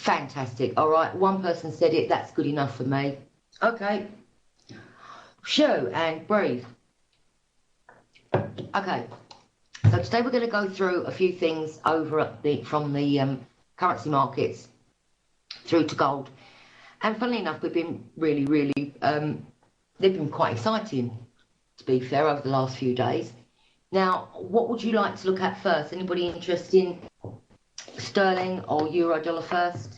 Fantastic. All right, one person said it. That's good enough for me. Okay. Show and breathe. Okay. So today we're going to go through a few things over at from the currency markets through to gold. And funnily enough, we've been really, they've been quite exciting, to be fair, over the last few days. Now, what would you like to look at first? Anybody interested in sterling or euro dollar first?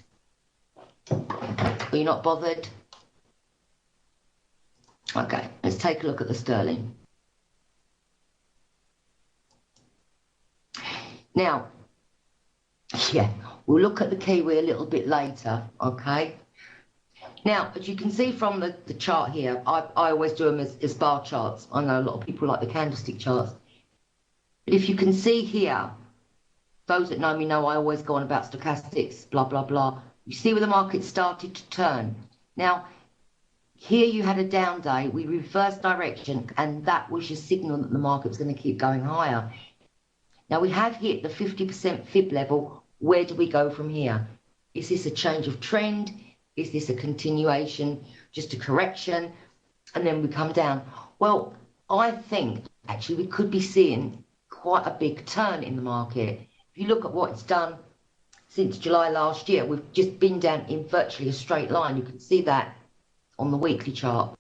Are you not bothered? Okay, let's take a look at the sterling. Now, yeah, we'll look at the Kiwi a little bit later, okay? Now, as you can see from the chart here, I always do them as bar charts. I know a lot of people like the candlestick charts. But if you can see here, those that know me know I always go on about stochastics, blah, blah, blah. You see where the market started to turn. Now, here you had a down day, we reversed direction, and that was your signal that the market was going to keep going higher. Now, we have hit the 50% fib level. Where do we go from here? Is this a change of trend? Is this a continuation, just a correction? And then we come down. Well, I think actually we could be seeing quite a big turn in the market. If you look at what it's done since July last year, we've just been down in virtually a straight line. You can see that on the weekly chart.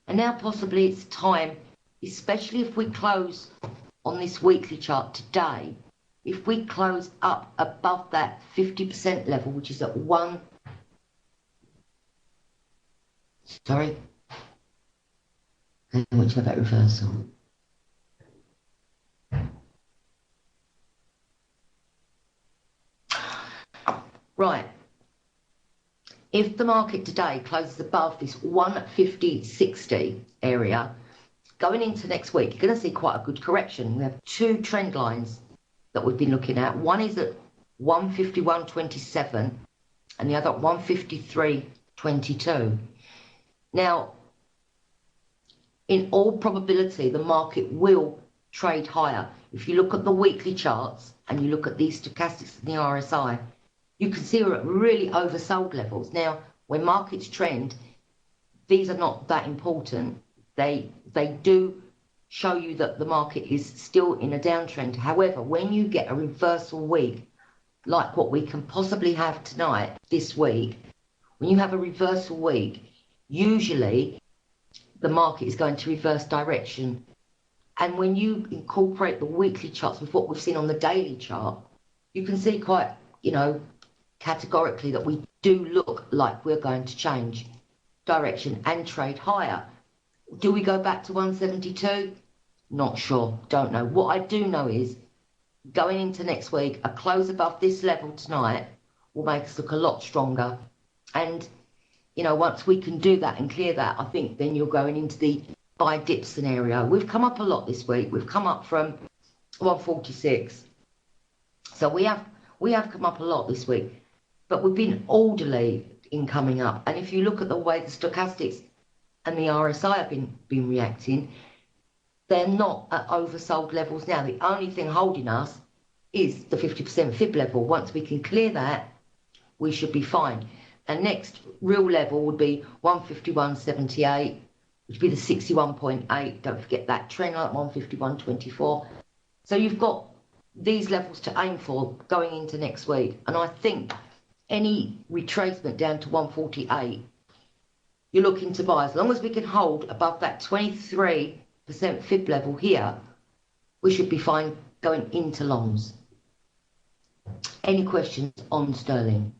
And now possibly it's time, especially if we close on this weekly chart today, if we close up above that 50% level, which is at which of that reversal? Right. If the market today closes above this 150.60 area, going into next week, you're going to see quite a good correction. We have two trend lines that we've been looking at. One is at 151.27 and the other at 153.22. Now, in all probability, the market will trade higher. If you look at the weekly charts and you look at these stochastics and the RSI, you can see we're at really oversold levels. Now, when markets trend, these are not that important. They do show you that the market is still in a downtrend. However, when you get a reversal week, like what we can possibly have tonight, this week, when you have a reversal week, usually the market is going to reverse direction. And when you incorporate the weekly charts with what we've seen on the daily chart, you can see quite, categorically that we do look like we're going to change direction and trade higher. Do we go back to 172? Not sure, don't know. What I do know is going into next week, a close above this level tonight will make us look a lot stronger. And, once we can do that and clear that, I think then you're going into the buy dip scenario. We've come up a lot this week. We've come up from 146. So we have come up a lot this week, but we've been orderly in coming up. And if you look at the way the stochastics and the RSI have been reacting, they're not at oversold levels now. The only thing holding us is the 50% fib level. Once we can clear that, we should be fine. And next real level would be 151.78, which would be the 61.8. Don't forget that trend line, 151.24. So you've got these levels to aim for going into next week. And I think any retracement down to 148, you're looking to buy. As long as we can hold above that 23% fib level here, we should be fine going into longs. Any questions on sterling?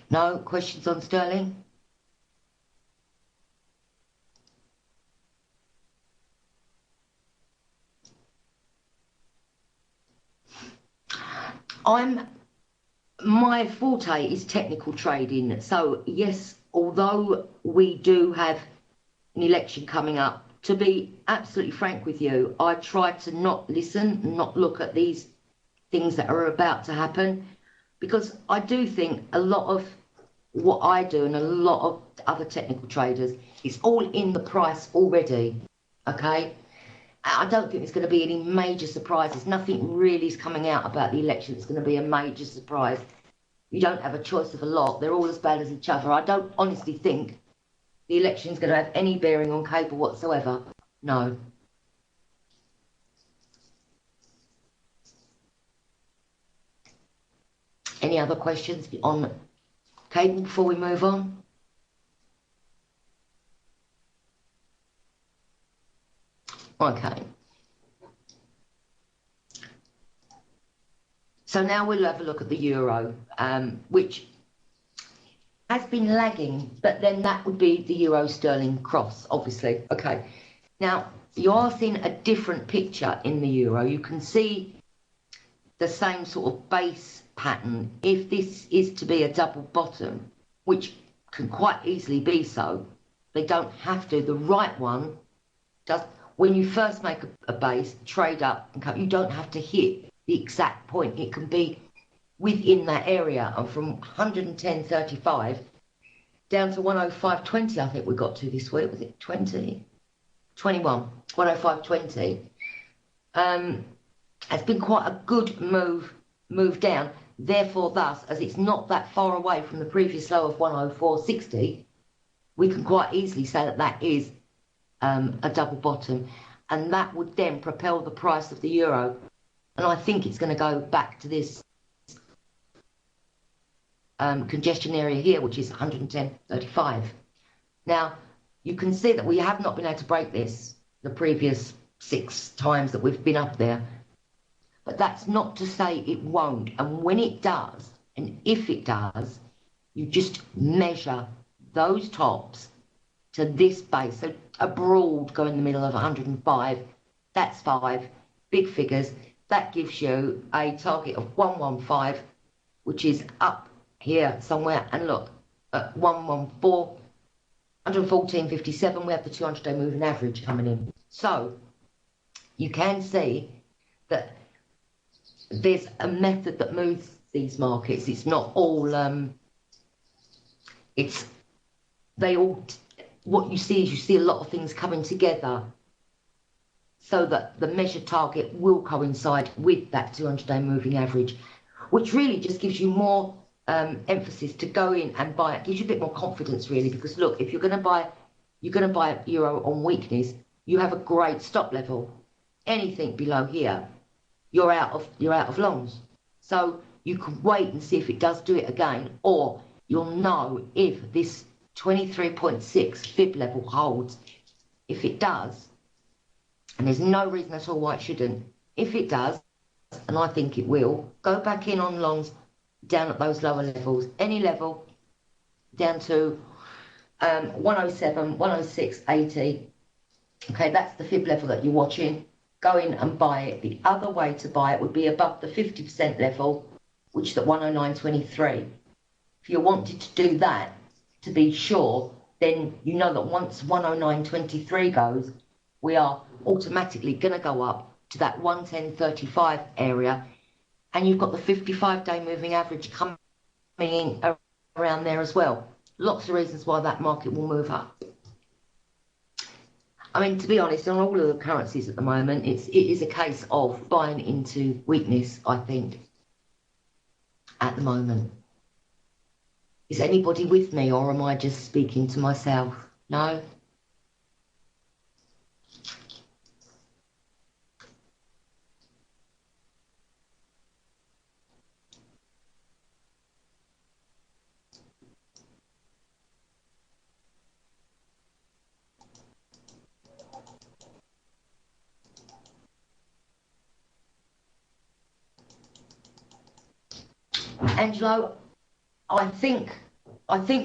No questions on sterling? My forte is technical trading. So yes, although we do have an election coming up, to be absolutely frank with you, I try to not listen, not look at these things that are about to happen, because I do think a lot of what I do and a lot of other technical traders, it's all in the price already, okay? I don't think there's going to be any major surprises. Nothing really is coming out about the election that's going to be a major surprise. You don't have a choice of a lot. They're all as bad as each other. I don't honestly think the election's going to have any bearing on cable whatsoever. No. Any other questions on cable before we move on? Okay. So now we'll have a look at the euro, which has been lagging, but then that would be the euro sterling cross, obviously. Okay. Now, you are seeing a different picture in the euro. You can see the same sort of base pattern. If this is to be a double bottom, which can quite easily be so, they don't have to. The right one does. When you first make a base, trade up and cut, you don't have to hit the exact point. It can be within that area, and from 110.35 down to 105.20, I think we got to this week. Was it 20? 21, 105.20. It's been quite a good move down. Therefore, thus, as it's not that far away from the previous low of 104.60, we can quite easily say that that is a double bottom, and that would then propel the price of the euro. And I think it's going to go back to this congestion area here, which is 110.35. Now, you can see that we have not been able to break this the previous 6 times that we've been up there. But that's not to say it won't. And when it does, and if it does, you just measure those tops to this base. So a broad go in the middle of 105, that's 5 big figures. That gives you a target of 115, which is up here somewhere. And look, at 114, 114.57, we have the 200-day moving average coming in. So you can see that there's a method that moves these markets. It's not all, what you see is you see a lot of things coming together so that the measured target will coincide with that 200-day moving average, which really just gives you more emphasis to go in and buy. It gives you a bit more confidence, really, because look, if you're going to buy euro on weakness, you have a great stop level. Anything below here, you're out of longs. So you can wait and see if it does do it again, or you'll know if this 23.6 fib level holds. If it does, and there's no reason at all why it shouldn't, if it does, and I think it will, go back in on longs down at those lower levels, any level down to 107, 106.80. Okay, that's the fib level that you're watching. Go in and buy it. The other way to buy it would be above the 50% level, which is at 109.23. If you wanted to do that, to be sure, then you know that once 109.23 goes, we are automatically going to go up to that 110.35 area, and you've got the 55-day moving average coming in around there as well. Lots of reasons why that market will move up. I mean, to be honest, on all of the currencies at the moment, it is a case of buying into weakness, I think, at the moment. Is anybody with me, or am I just speaking to myself? No? Angelo, I think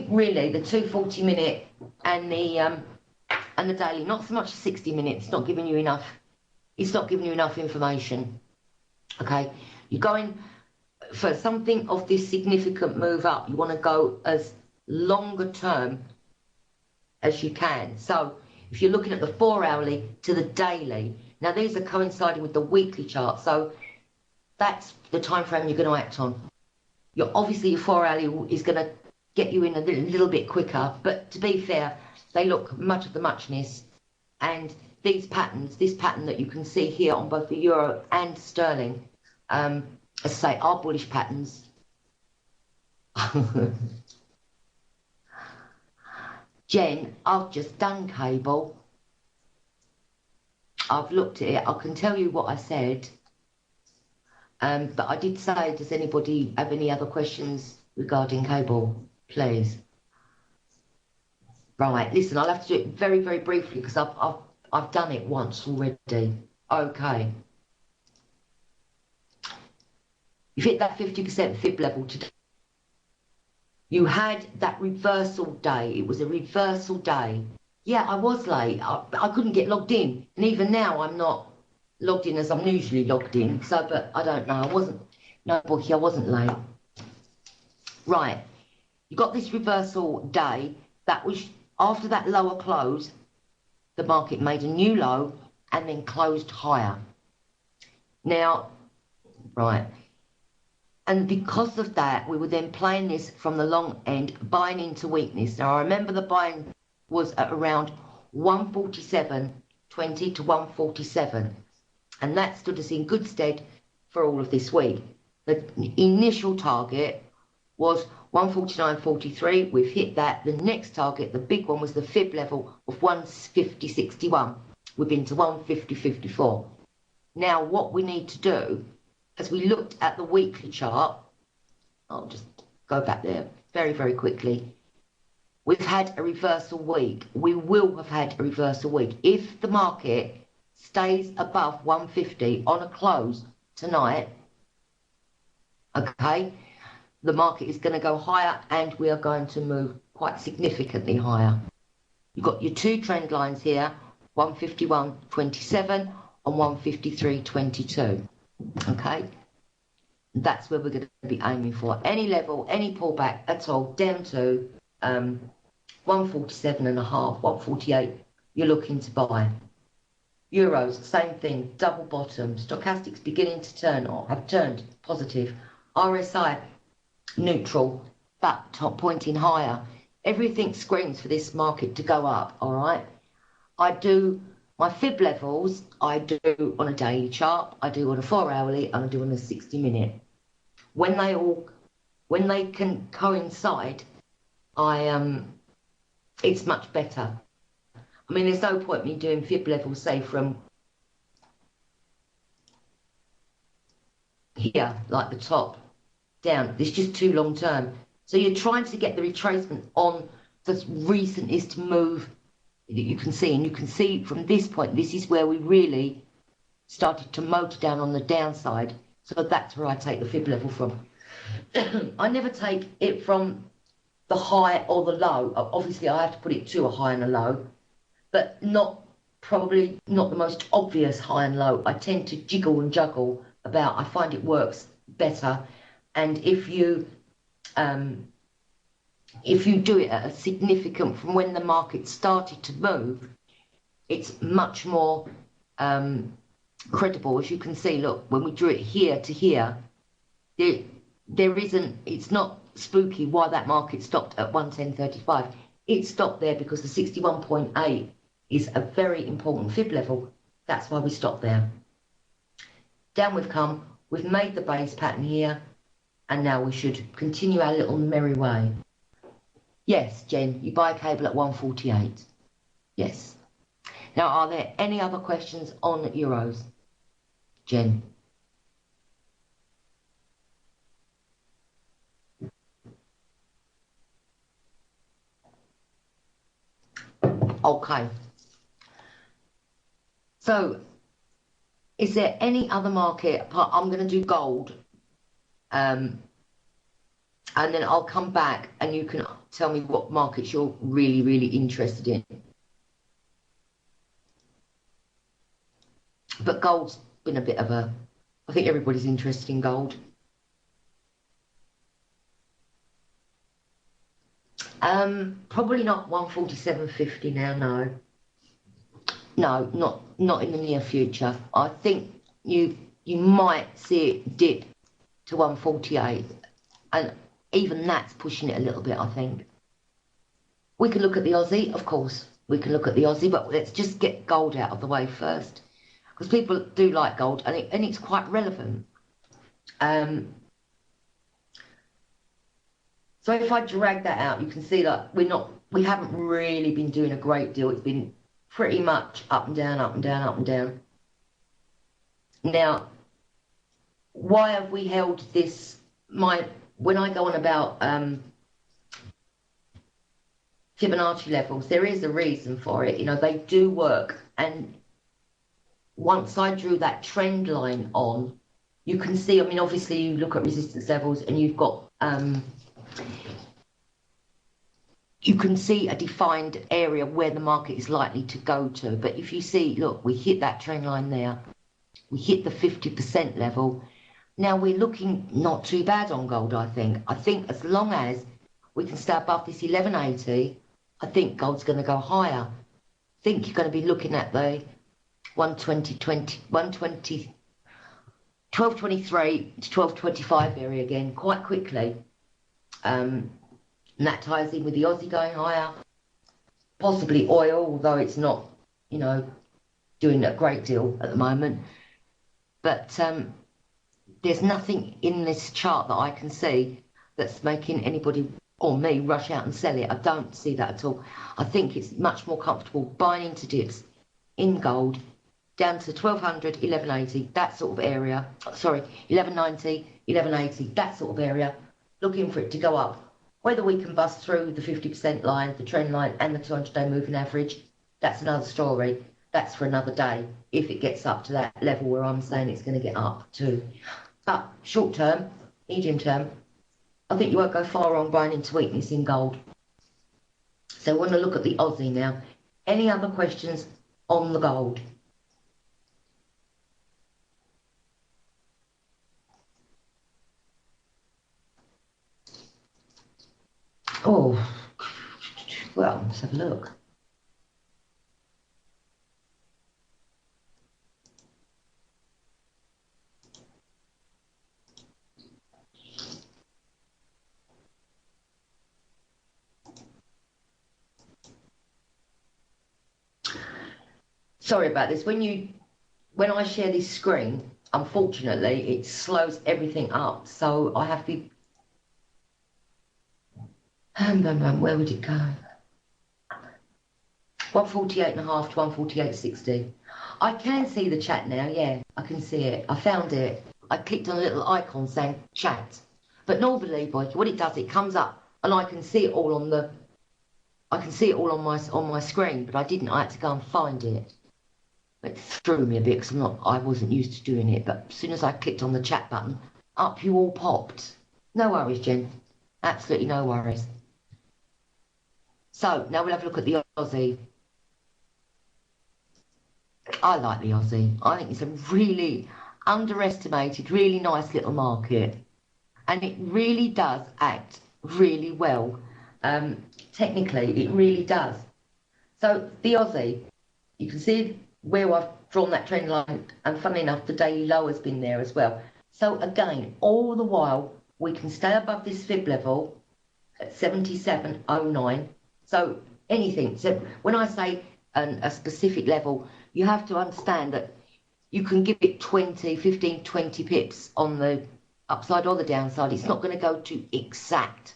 really the 240-minute and the daily, not so much 60 minutes, not giving you enough. It's not giving you enough information. Okay, you're going for something of this significant move up. You want to go as longer term as you can. So if you're looking at the 4-hourly to the daily, now these are coinciding with the weekly chart. So that's the time frame you're going to act on. Obviously your 4-hourly is going to get you in a little bit quicker. But to be fair, they look much of the muchness. And these patterns, this pattern that you can see here on both the euro and sterling, as I say, are bullish patterns. Jen, I've just done cable. I've looked at it. I can tell you what I said. But I did say, does anybody have any other questions regarding cable, please? Right, listen, I'll have to do it very, very briefly because I've done it once already. Okay. You've hit that 50% fib level today. You had that reversal day. It was a reversal day. Yeah, I was late. I couldn't get logged in. And even now, I'm not logged in as I'm usually logged in. So, but I don't know. I wasn't, no, Bookie, I wasn't late. Right. You got this reversal day. That was after that lower close. The market made a new low and then closed higher. Now, right. And because of that, we were then playing this from the long end, buying into weakness. Now, I remember the buying was at around 147.20 to 147. And that stood us in good stead for all of this week. The initial target was 149.43. We've hit that. The next target, the big one, was the fib level of 150.61. We've been to 150.54. Now, what we need to do, as we looked at the weekly chart, I'll just go back there very, very quickly. We've had a reversal week. We will have had a reversal week. If the market stays above 150 on a close tonight, okay, the market is going to go higher and we are going to move quite significantly higher. You've got your two trend lines here, 151.27 and 153.22. Okay, that's where we're going to be aiming for. Any level, any pullback at all, down to 147.5, 148, you're looking to buy. Euros, same thing, double bottom. Stochastics beginning to turn, or have turned positive. RSI, neutral, but top pointing higher. Everything screams for this market to go up, all right? I do my fib levels, I do on a daily chart, I do on a 4-hourly, and I do on a 60-minute. When they can coincide, it's much better. I mean, there's no point me doing fib levels, say, from here, like the top, down. It's just too long term. So you're trying to get the retracement on the recentest move that you can see. And you can see from this point, this is where we really started to motor down on the downside. So that's where I take the fib level from. I never take it from the high or the low. Obviously, I have to put it to a high and a low, but probably not the most obvious high and low. I tend to jiggle and juggle about. I find it works better. And if you do it at a significant from when the market started to move, it's much more credible. As you can see, look, when we drew it here to here, there isn't, it's not spooky why that market stopped at 110.35. It stopped there because the 61.8 is a very important fib level. That's why we stopped there. Down we've come, we've made the base pattern here, and now we should continue our little merry way. Yes, Jen, you buy a cable at 148. Yes. Now, are there any other questions on euros, Jen? Okay. So, is there any other market? I'm going to do gold. And then I'll come back and you can tell me what markets you're really, really interested in. But gold's been a bit of a, I think everybody's interested in gold. Probably not 147.50 now, no. No, not in the near future. I think you might see it dip to 148. And even that's pushing it a little bit, I think. We can look at the Aussie, of course. We can look at the Aussie, but let's just get gold out of the way first, because people do like gold, and it's quite relevant. So if I drag that out, you can see that we haven't really been doing a great deal. It's been pretty much up and down, up and down, up and down. Now, why have we held this? When I go on about Fibonacci levels, there is a reason for it. You know, they do work. And once I drew that trend line on, you can see, I mean, obviously you look at resistance levels and you've got, you can see a defined area where the market is likely to go to. But if you see, look, we hit that trend line there. We hit the 50% level. Now we're looking not too bad on gold, I think. I think as long as we can stay above this 1180, I think gold's going to go higher. I think you're going to be looking at the 1223 to 1225 area again quite quickly. And that ties in with the Aussie going higher. Possibly oil, although it's not, you know, doing a great deal at the moment. But there's nothing in this chart that I can see that's making anybody or me rush out and sell it. I don't see that at all. I think it's much more comfortable buying into dips in gold down to 1200, 1180, that sort of area. Sorry, 1190, 1180, that sort of area. Looking for it to go up. Whether we can bust through the 50% line, the trend line, and the 200-day moving average, that's another story. That's for another day, if it gets up to that level where I'm saying it's going to get up to. But short term, medium term, I think you won't go far wrong buying into weakness in gold. So I want to look at the Aussie now. Any other questions on the gold? Oh, well, let's have a look. Sorry about this. When I share this screen, unfortunately, it slows everything up. So I have to. Where would it go? 148.5 to 148.60. I can see the chat now. Yeah, I can see it. I found it. I clicked on a little icon saying chat. But normally, boy, what it does, it comes up and I can see it all on the. I can see it all on my screen, but I didn't. I had to go and find it. It threw me a bit because I wasn't used to doing it. But as soon as I clicked on the chat button, up you all popped. No worries, Jen. Absolutely no worries. So now we'll have a look at the Aussie. I like the Aussie. I think it's a really underestimated, really nice little market. And it really does act really well. Technically, it really does. So the Aussie, you can see where I've drawn that trend line, and funnily enough, the daily low has been there as well. So again, all the while, we can stay above this fib level at 77.09. So anything, so when I say a specific level, you have to understand that you can give it 20, 15, 20 pips on the upside or the downside. It's not going to go to exact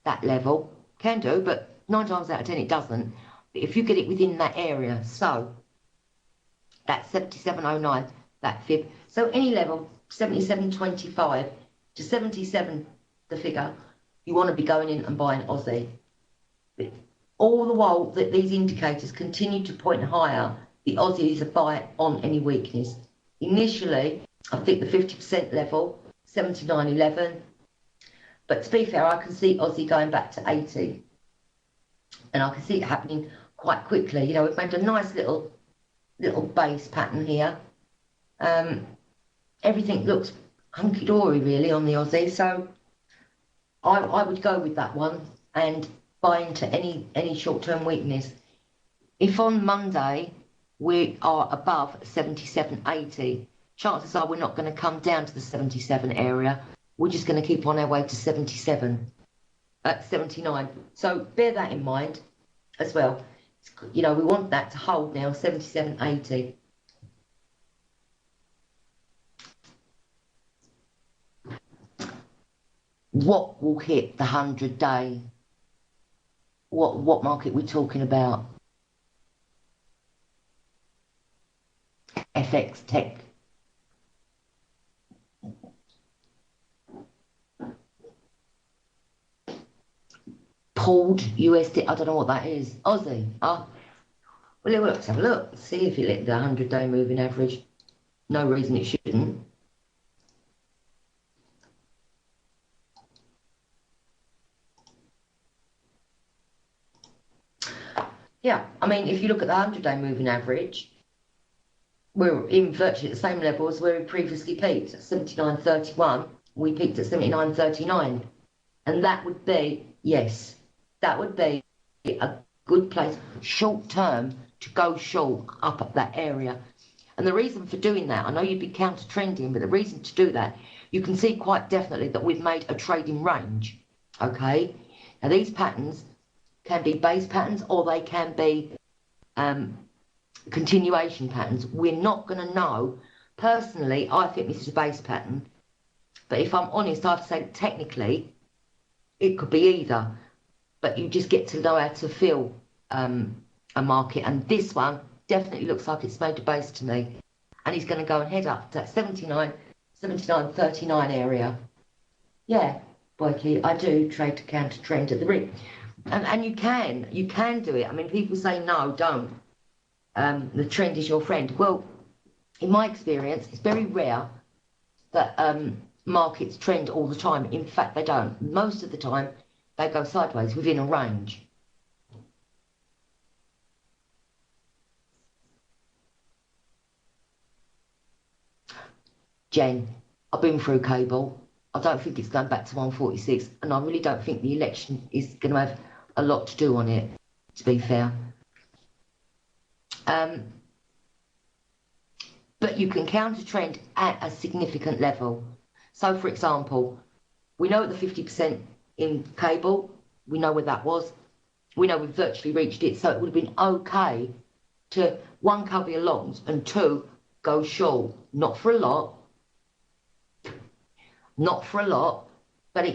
that level. Can do, but 9 times out of 10 it doesn't. But if you get it within that area, so that's 77.09, that fib. So any level, 77.25 to 77, the figure, you want to be going in and buying Aussie. But all the while that these indicators continue to point higher, the Aussie is a buy on any weakness. Initially, I think the 50% level, 79.11. But to be fair, I can see Aussie going back to 80. And I can see it happening quite quickly. You know, we've made a nice little base pattern here. Everything looks hunky-dory really on the Aussie. So I would go with that one and buy into any short-term weakness. If on Monday we are above 77.80, chances are we're not going to come down to the 77 area. We're just going to keep on our way to 77. at 79. So bear that in mind as well. You know, we want that to hold now, 77.80. What will hit the 100-day? What market we're talking about? FX tech. Pulled USD. I don't know what that is. Aussie. Well, let's have a look. See if it hit the 100-day moving average. No reason it shouldn't. Yeah, I mean, if you look at the 100-day moving average, we're in virtually the same level as where we previously peaked at 79.31. We peaked at 79.39. And that would be, yes, that would be a good place short term to go short up at that area. And the reason for doing that, I know you'd be counter trending, but the reason to do that, you can see quite definitely that we've made a trading range. Okay, now these patterns can be base patterns or they can be continuation patterns. We're not going to know. Personally, I think this is a base pattern, but if I'm honest, I have to say technically it could be either, but you just get to know how to feel a market, and this one definitely looks like it's made a base to me, and he's going to go and head up to that 79.39 area. Yeah, Boyke, I do trade to counter trend at the ring. And you can do it. I mean, people say, no, don't. The trend is your friend. Well, in my experience, it's very rare that markets trend all the time. In fact, they don't. Most of the time, they go sideways within a range. Jen, I've been through cable. I don't think it's going back to 146, and I really don't think the election is going to have a lot to do on it, to be fair. But you can counter trend at a significant level. So, for example, we know at the 50% in cable, we know where that was. We know we've virtually reached it, so it would have been okay to, one, cover your longs, and two, go short. Not for a lot, but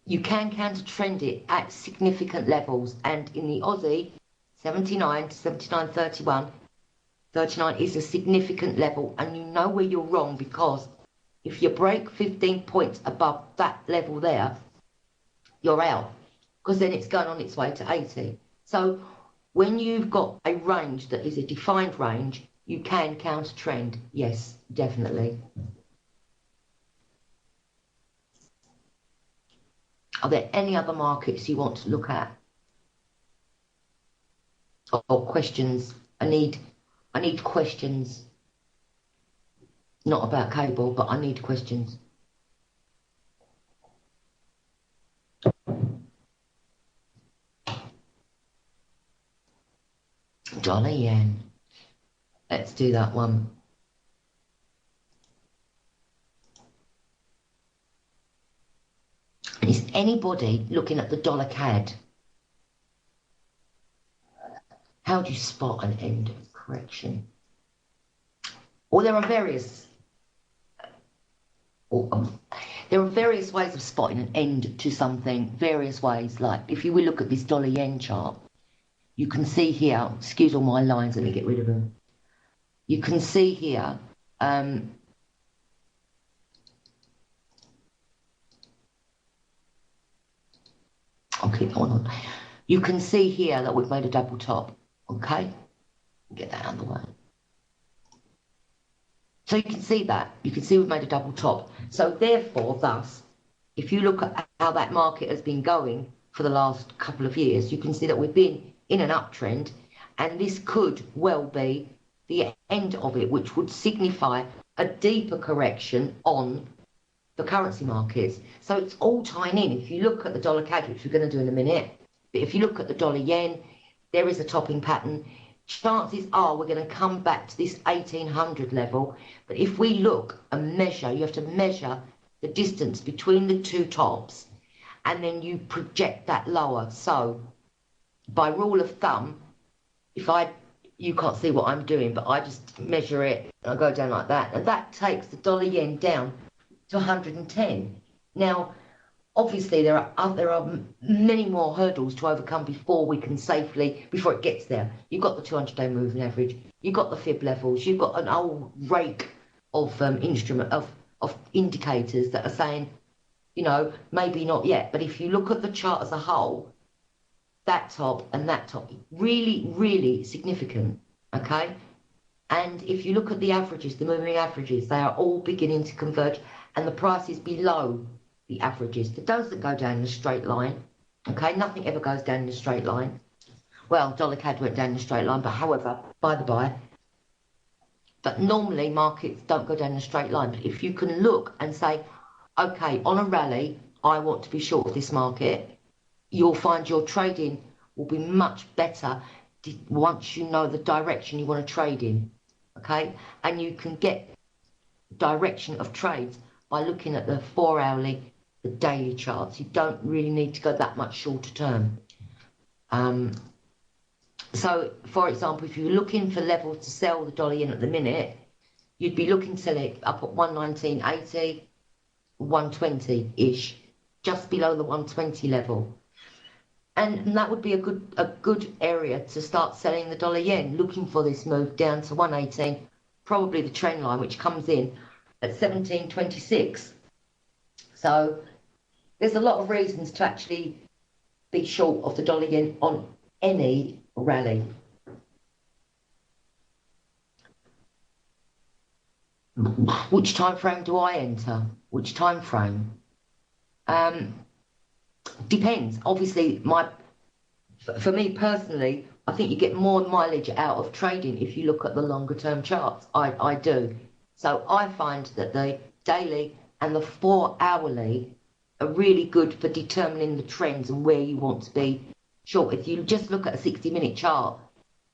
you can counter trend it at significant levels. And in the Aussie, 79 to 79.31, 39 is a significant level, and you know where you're wrong, because if you break 15 points above that level there, you're out, because then it's going on its way to 80. So when you've got a range that is a defined range, you can counter trend. Yes, definitely. Are there any other markets you want to look at? Or questions? I need questions. Not about cable, but I need questions. Dollar yen. Let's do that one. Is anybody looking at the dollar CAD? How do you spot an end of correction? Well, there are various ways of spotting an end to something, various ways. Like if you will look at this dollar yen chart, you can see here, excuse all my lines, let me get rid of them. You can see here, I'll keep going on. You can see here that we've made a double top, okay? Get that out of the way. So you can see that. You can see we've made a double top. So therefore, thus, if you look at how that market has been going for the last couple of years, you can see that we've been in an uptrend, and this could well be the end of it, which would signify a deeper correction on the currency markets. So it's all tying in. If you look at the dollar CAD, which we're going to do in a minute, but if you look at the dollar yen, there is a topping pattern. Chances are we're going to come back to this 1800 level. But if we look and measure, you have to measure the distance between the two tops, and then you project that lower. So by rule of thumb, if you can't see what I'm doing, but I just measure it and I go down like that, and that takes the dollar yen down to 110. Now, obviously there are many more hurdles to overcome before it gets there. You've got the 200-day moving average, you've got the fib levels, you've got an old rake of of indicators that are saying, you know, maybe not yet. But if you look at the chart as a whole, that top and that top, really, really significant, okay? And if you look at the averages, the moving averages, they are all beginning to converge, and the price is below the averages. It doesn't go down in a straight line, okay? Nothing ever goes down in a straight line. Well, dollar CAD went down in a straight line, but however, by the by. But normally markets don't go down in a straight line. But if you can look and say, okay, on a rally, I want to be short of this market, you'll find your trading will be much better once you know the direction you want to trade in, okay? And you can get direction of trades by looking at the 4-hourly, the daily charts. You don't really need to go that much shorter term. So, for example, if you're looking for levels to sell the dollar yen at the minute, you'd be looking to sell it up at 119.80, 120-ish, just below the 120 level. And that would be a good area to start selling the dollar yen, looking for this move down to 118, probably the trend line, which comes in at 17.26. So there's a lot of reasons to actually be short of the dollar yen on any rally. Which time frame do I enter? Which time frame? Depends. Obviously, for me personally, I think you get more mileage out of trading if you look at the longer term charts. I do. So I find that the daily and the 4-hourly are really good for determining the trends and where you want to be short. If you just look at a 60-minute chart,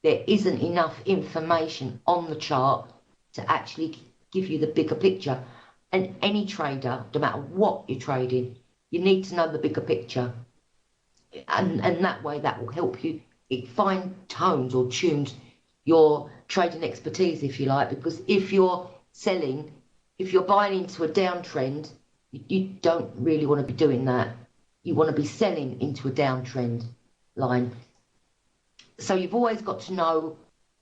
there isn't enough information on the chart to actually give you the bigger picture. And any trader, no matter what you're trading, you need to know the bigger picture. And that way that will help you fine tones or tunes your trading expertise, if you like, because if you're buying into a downtrend, you don't really want to be doing that. You want to be selling into a downtrend line. So you've always got to know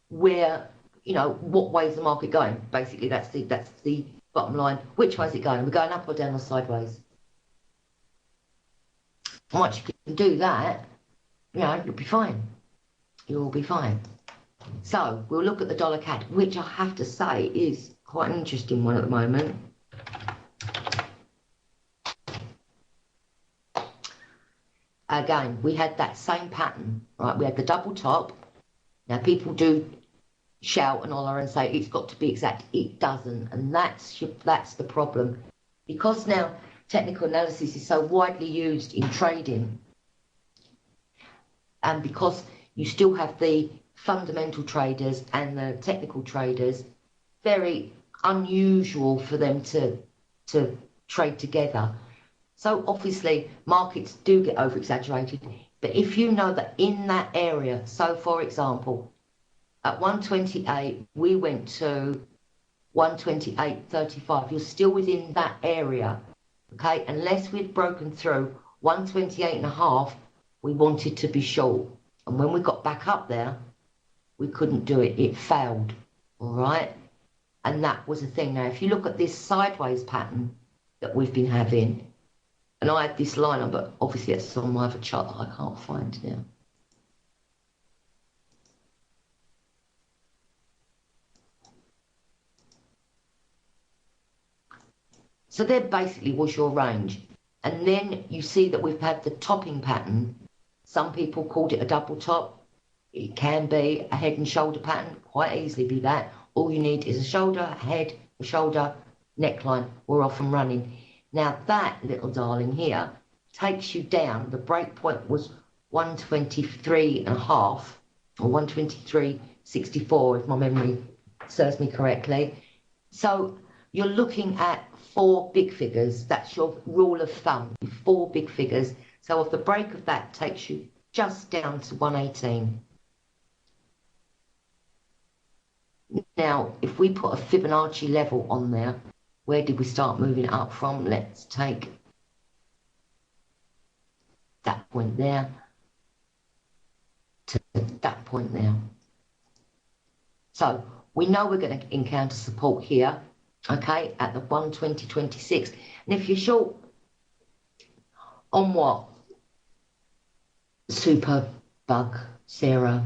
where, what way is the market going. Basically, that's the bottom line. Which way is it going? We're going up or down or sideways. Once you can do that, you'll be fine. You'll be fine. So we'll look at the dollar CAD, which I have to say is quite an interesting one at the moment. Again, we had that same pattern, right? We had the double top. Now people do shout and holler and say it's got to be exact. It doesn't, and that's the problem. Because now technical analysis is so widely used in trading, and because you still have the fundamental traders and the technical traders, very unusual for them to trade together. So obviously markets do get over exaggerated, but if you know that in that area, so for example at 128 we went to 128.35, you're still within that area, okay? Unless we'd broken through 128.5, we wanted to be short, and when we got back up there we couldn't do it. It failed. All right, and that was the thing. Now if you look at this sideways pattern that we've been having, and I had this line on, but obviously it's on my other chart that I can't find now. So there basically was your range. And then you see that we've had the topping pattern. Some people called it a double top. It can be a head and shoulder pattern, quite easily be that. All you need is a shoulder, a head, a shoulder, neckline. We're off and running. Now that little darling here takes you down. The break point was 123.5 or 123.64 if my memory serves me correctly. So you're looking at 4 big figures. That's your rule of thumb, 4 big figures. So off the break of that takes you just down to 118. Now, if we put a Fibonacci level on there, where did we start moving up from? Let's take that point there to that point there. So we know we're going to encounter support here, okay, at the 120.26. And if you're short on what? Super Bug, Sarah,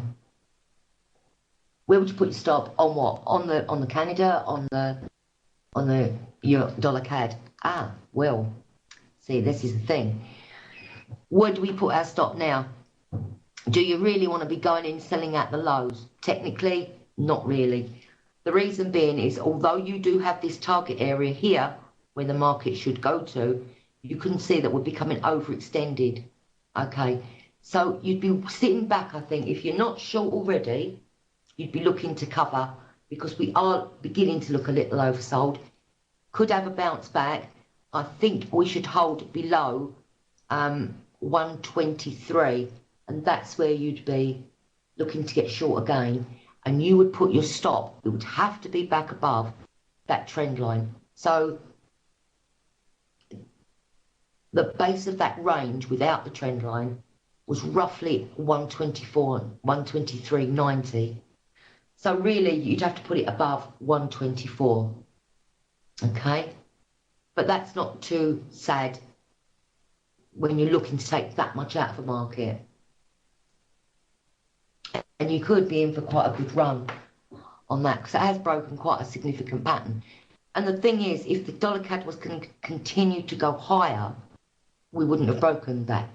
where would you put your stop? On what? On the Canada, on the Euro dollar CAD? Ah, well, see, this is the thing. Where do we put our stop now? Do you really want to be going in selling at the lows? Technically, not really. The reason being is, although you do have this target area here where the market should go to, you can see that we're becoming overextended. Okay, so you'd be sitting back, I think, if you're not short already, you'd be looking to cover, because we are beginning to look a little oversold. Could have a bounce back. I think we should hold below 123, and that's where you'd be looking to get short again, and you would put your stop. It would have to be back above that trend line. So the base of that range without the trend line was roughly 124, 123.90. So really you'd have to put it above 124. Okay, but that's not too sad when you're looking to take that much out of the market. And you could be in for quite a good run on that, because it has broken quite a significant pattern. And the thing is, if the dollar CAD was going to continue to go higher, we wouldn't have broken that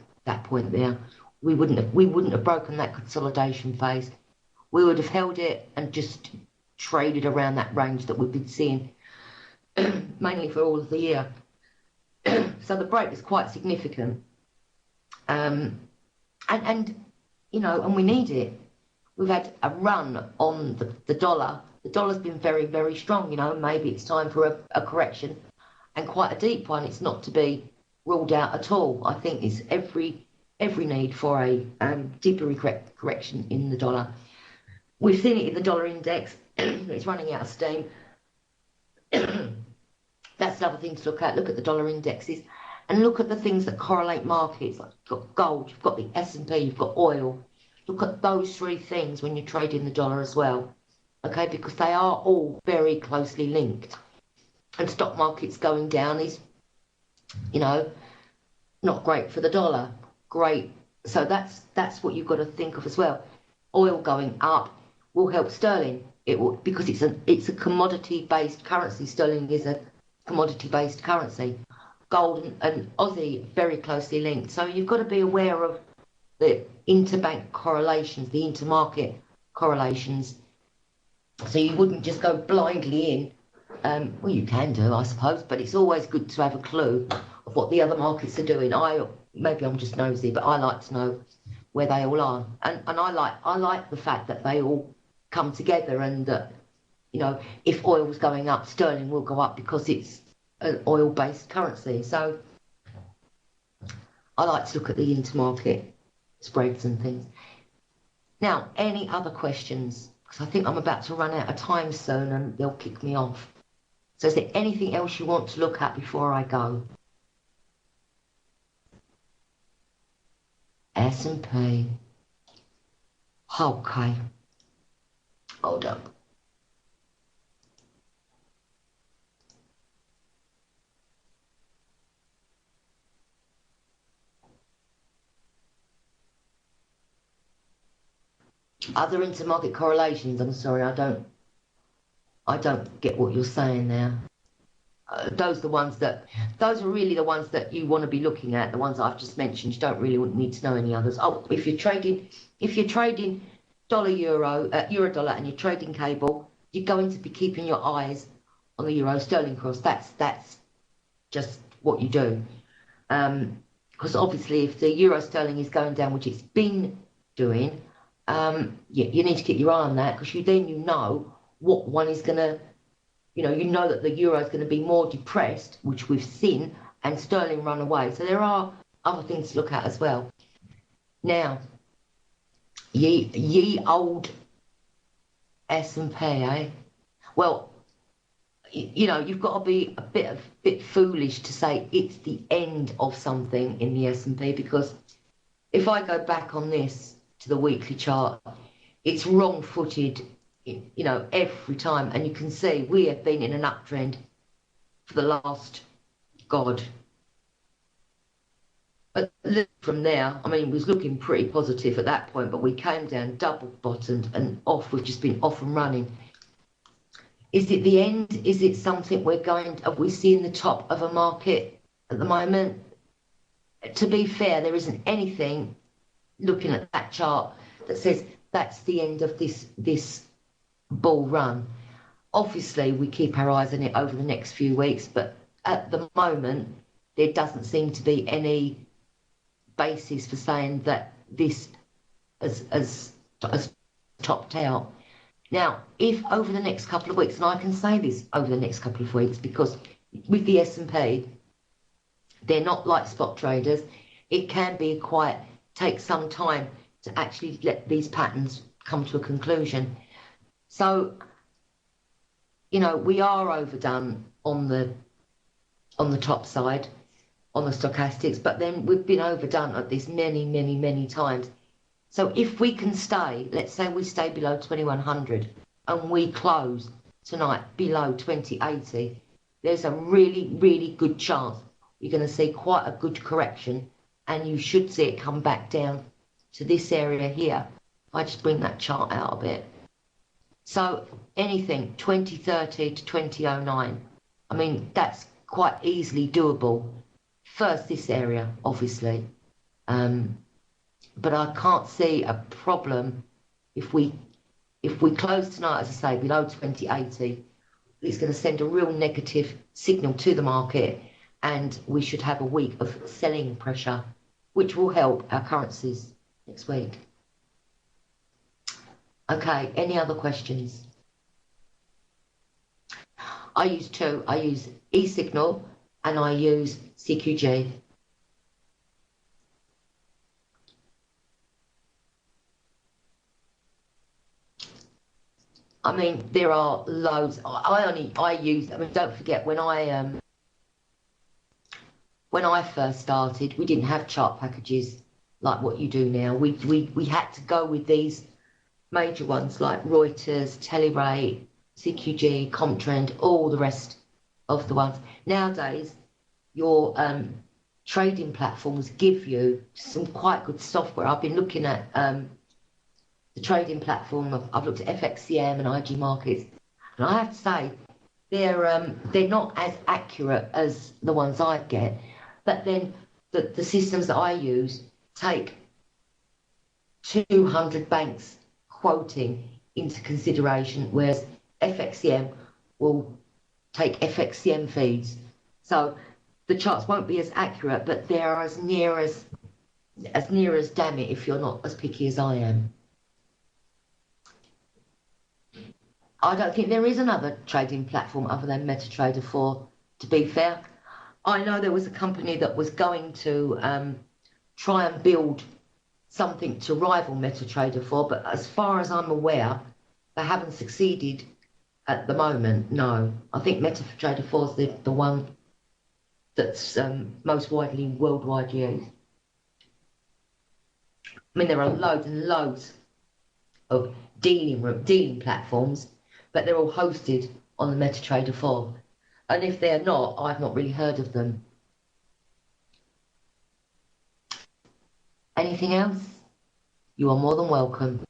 point there. We wouldn't have broken that consolidation phase. We would have held it and just traded around that range that we've been seeing mainly for all of the year. So the break is quite significant. And you know, and we need it. We've had a run on the dollar. The dollar's been very, very strong, you know. Maybe it's time for a correction, and quite a deep one. It's not to be ruled out at all. I think it's every need for a deeper correction in the dollar. We've seen it in the dollar index. It's running out of steam. That's another thing to look at. Look at the dollar indexes and look at the things that correlate markets. Like you've got gold, you've got the S&P, you've got oil. Look at those 3 things when you're trading the dollar as well. Okay, because they are all very closely linked. And stock markets going down is, you know, not great for the dollar. Great. So that's what you've got to think of as well. Oil going up will help sterling. It will, because it's a commodity-based currency. Sterling is a commodity-based currency. Gold and Aussie very closely linked. So you've got to be aware of the interbank correlations, the intermarket correlations. So you wouldn't just go blindly in. Well, you can do, I suppose, but it's always good to have a clue of what the other markets are doing. Maybe I'm just nosy, but I like to know where they all are, and I like the fact that they all come together, and that, you know, if oil was going up, sterling will go up because it's an oil-based currency. So I like to look at the intermarket spreads and things. Now, any other questions? Because I think I'm about to run out of time soon and they'll kick me off. So is there anything else you want to look at before I go? S&P. Okay. Hold up. Other intermarket correlations. I'm sorry, I don't get what you're saying there. Those are really the ones that you want to be looking at. The ones I've just mentioned. You don't really need to know any others. Oh, if you're trading dollar euro dollar and you're trading cable, you're going to be keeping your eyes on the euro sterling cross. That's just what you do. Because obviously, if the euro sterling is going down, which it's been doing, you need to keep your eye on that, because you know what one is going to you know that the euro is going to be more depressed, which we've seen, and sterling run away. So there are other things to look at as well. Now, ye old S&P, eh? Well, you've got to be a bit foolish to say it's the end of something in the S&P, because if I go back on this to the weekly chart, it's wrong-footed, every time. And you can see we have been in an uptrend for the last, God. But from there, I mean, it was looking pretty positive at that point, but we came down, double bottomed and off. We've just been off and running. Is it the end? Is it something are we seeing the top of a market at the moment? To be fair, there isn't anything looking at that chart that says that's the end of this bull run. Obviously, we keep our eyes on it over the next few weeks, but at the moment, there doesn't seem to be any basis for saying that this has topped out. Now, if over the next couple of weeks, and I can say this over the next couple of weeks, because with the S&P, they're not like spot traders. It can be take some time to actually let these patterns come to a conclusion. So, we are overdone on the top side, on the stochastics, but then we've been overdone at this many, many, many times. So if we can stay, let's say we stay below 2100 and we close tonight below 2080, there's a really, really good chance you're going to see quite a good correction, and you should see it come back down to this area here. If I just bring that chart out a bit. So anything 2030 to 2009, I mean, that's quite easily doable. First, this area, obviously. But I can't see a problem if we close tonight, as I say, below 2080. It's going to send a real negative signal to the market, and we should have a week of selling pressure, which will help our currencies next week. Okay, any other questions? I use two. I use eSignal and I use CQG. I mean, there are loads. I use, I mean, don't forget, when I first started, we didn't have chart packages like what you do now. We had to go with these major ones like Reuters, Telerate, CQG, Comtrend, all the rest of the ones. Nowadays, your trading platforms give you some quite good software. I've been looking at the trading platform. I've looked at FXCM and IG Markets, and I have to say they're not as accurate as the ones I get. But then the systems that I use take 200 banks quoting into consideration, whereas FXCM will take FXCM feeds. So the charts won't be as accurate, but they are as near as damn it if you're not as picky as I am. I don't think there is another trading platform other than MetaTrader 4, to be fair. I know there was a company that was going to try and build something to rival MetaTrader 4, but as far as I'm aware, they haven't succeeded at the moment, no. I think MetaTrader 4 is the one that's most widely worldwide used. I mean, there are loads and loads of dealing platforms, but they're all hosted on the MetaTrader 4. And if they're not, I've not really heard of them. Anything else? You are more than welcome.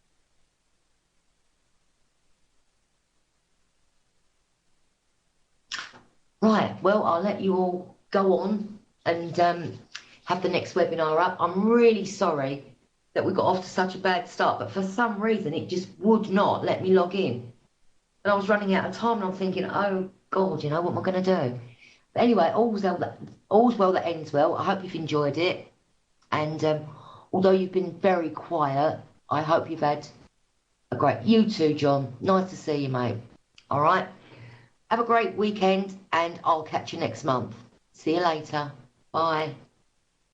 Right, well, I'll let you all go on and have the next webinar up. I'm really sorry that we got off to such a bad start, but for some reason it just would not let me log in. And I was running out of time, and I'm thinking, oh God, what am I going to do? But anyway, all's well that ends well. I hope you've enjoyed it. And although you've been very quiet, I hope you've had a great... You too, John. Nice to see you, mate. All right. Have a great weekend, and I'll catch you next month. See you later. Bye.